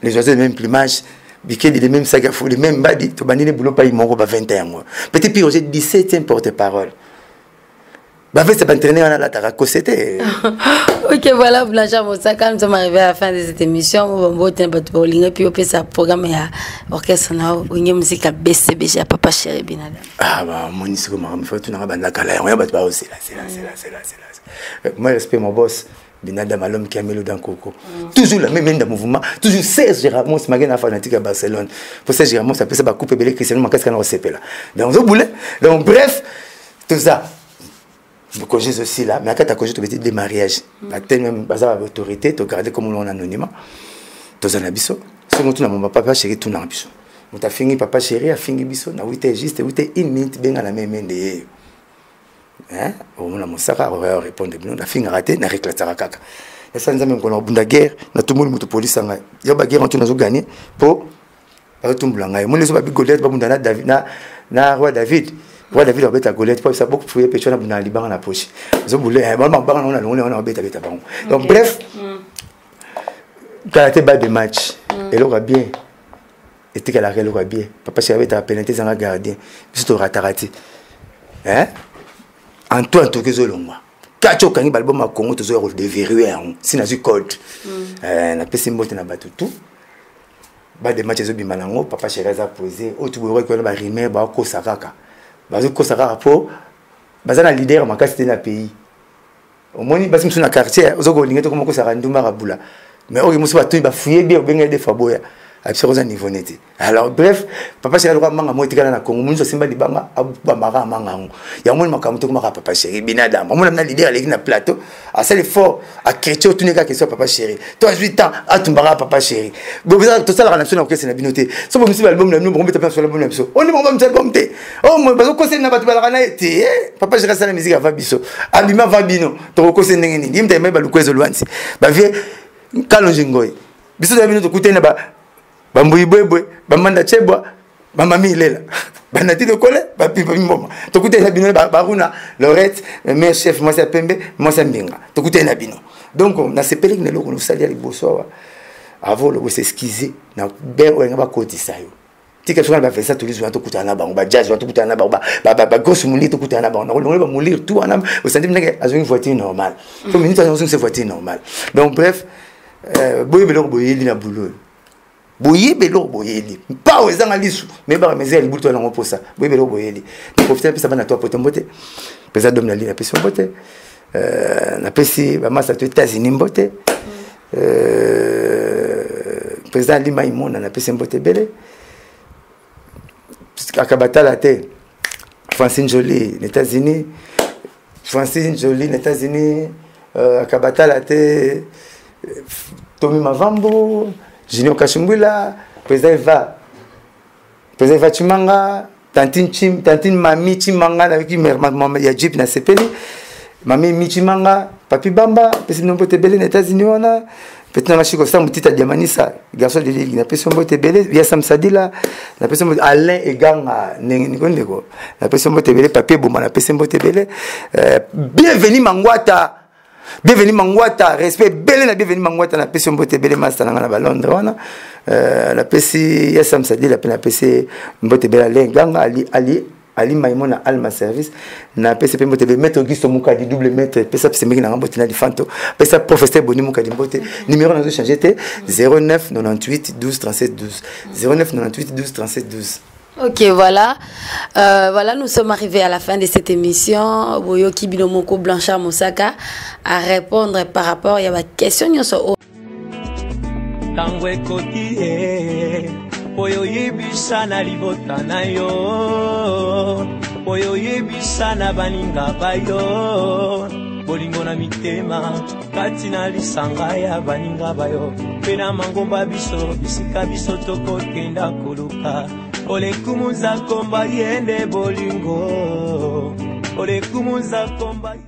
Speaker 1: les oiseaux même plumage biquet les mêmes saga fou les mêmes badi to banini boulot pas imoro ba 21 mois petit pire j'ai 17e porte-parole. Bah, c'est pas entraîné à la Taraco, c'était.
Speaker 3: Ok, voilà, Blanchard Moussaka, nous sommes arrivés à la fin de cette émission. On va vous bowling, puis on peut ça programme à orchestre, on y a musique à BCBG, à Papa Chéri Binada.
Speaker 1: Ah, bah, mon isco, il faut tout le monde on va pas aussi là, c'est là. Moi, je respecte mon boss. Binada Malom qui a mis le dans Coco. Toujours le même mouvement, toujours 16 Gérard c'est ma fanatique à Barcelone. Pour 16 Gérard ça peut se couper belé Cristiano, mais qu'est-ce qu'on a recépé là. Donc, bref, tout ça. Le congé aussi là, mais quand tu as congé, tu as des mariages. Tu as même autorité, tu as gardé comme on est anonymat. Tu as un abisso. Si tu as mon papa chéri, tu as un abisso. Tu as fini, papa chéri, a fini abisso. Tu as 8 heures juste, 8 heures, 1 minute, bien à la même main. Au moment où on a répondu, on a fini raté, on a réclaté à caca. Et ça, nous avons eu une guerre, tout le monde police. Il y a une guerre, on a gagné pour tout le monde. Moi, les autres, Goliath, na roi David. Roi David a bêta Goliath, pour ça, beaucoup de fouilles, pétrole dans le Liban, la poche. Ils ont voulu, on a bêta. Donc, bref, quand elle était bas de match, elle aura bien. Et qu'elle a bien. Papa, si elle avait été pénalité, ça a gardé. Juste au ratarati. Antoine Tokezo Longwa. kacho kangi balbum ma Congo tozo ya déverrouiller si na code na pesi mbote na bato tout ba de match ezobima nango papa chéri a posé otu boye ko ba rimer ba ko sakaka bazo ko sakaka po bazana leader makasi na pays omoni basi msuna quartier ozoko lingete ko saka nduma rabula mais oki musu ba tuni ba fouiller bien benga de faboya absolument niveau neti. Alors bref, papa chéri alikuwa manga motikana na Congo munzo simba libanga abuba mara manga ngo. Ya moni makamuto kuma papa chéri binadamu. Mona na leader aleki na plateau, a ça l'effort a chrétien tout neka question papa chéri. Toi 8 ans atumbara papa chéri. Bo ça tout ça la nation na kese na binoté. So bo musiba album na nous bombe tapé sur l'album na biso. On est bombe album té. Oh moi bazo conseil na batu balaka na été. Papa chéri ça la musique va biso. Abima va bino. To conseil ndenge ni. Ndimta me balukwezo lwansi. Ba vie kalonje ngoy. Biso da bino to kutena ba bambuyibwebwe bamanda chebwa bamamilela banati de kole bapipa mboma tokute na bino baruna Lorette mais chef moi c'est Pembe moi c'est Mbinga tokute na bino donc na sepeli ne loko no salia liboso avant le s'excuser na ben nga ba kotisa yo tika sona ba fesa tous les jours tokuta na bango ba jazz tokuta na bango ba grosse muli tokuta na bango na ba mulir tout ana au senti ndenge azo une voiture normale comme minute azo une voiture normale donc bref boyebelo boyeli na boulot boyebelo boyeli pas aux angalisu mais ba mezeli libuto na ngoposa boyebelo boyeli profiter pesa bana toi poto mbote pesa dom na li na pesa mbote na pesi ba masa to États-Unis mbote président Lima Imona na pesa mbote bele akabata la te Francine Jolie les États-Unis Francine Jolie les États-Unis akabata la te Tommy Mavambo Junior Kashimbula, président Eva Chimanga, Tantine Mami Chimanga, avec qui maman ya Jeep na sepeli, Mami Michimanga, Papi Bamba, président Botebele, les États-Unis, on a, peut-être machiko ça mutita diamanisa, garçon de l'île, na personne Botebele, via Samsadila, na personne Alain et Ganga, Nikondego, na personne Botebele, Papi Boma, na personne Botebele, bienvenue Mangwata. Bienvenue Mangwata, respect belle na bienvenue Mangwata na pesi mbote belle master na ba Londres wana la pesi yasam sadi la pena pesi mbote belle lenganga ali maimona alma service na pesi pe mbote belle maître Auguste Mukadi double maître pesa pesi meki na mbote na difanto pesa professeur Boni Mukadi mbote numéro na changer te 09 98 12 37 12 09 98 12 37 12.
Speaker 3: Ok, voilà. Voilà, nous sommes arrivés à la fin de cette émission. Boyoki Binomoko Blanchard Mosaka à répondre par rapport à la question.
Speaker 2: Tangwe koti Boyo yebisa na libota na yo Boyo yebisa na baninga bayo Bolingo na mitema kati na lisanga ya baninga bayo Pena mangomba biso bisika biso toko kenda koluka Ole kumuza komba yende bolingo Ole kumuza komba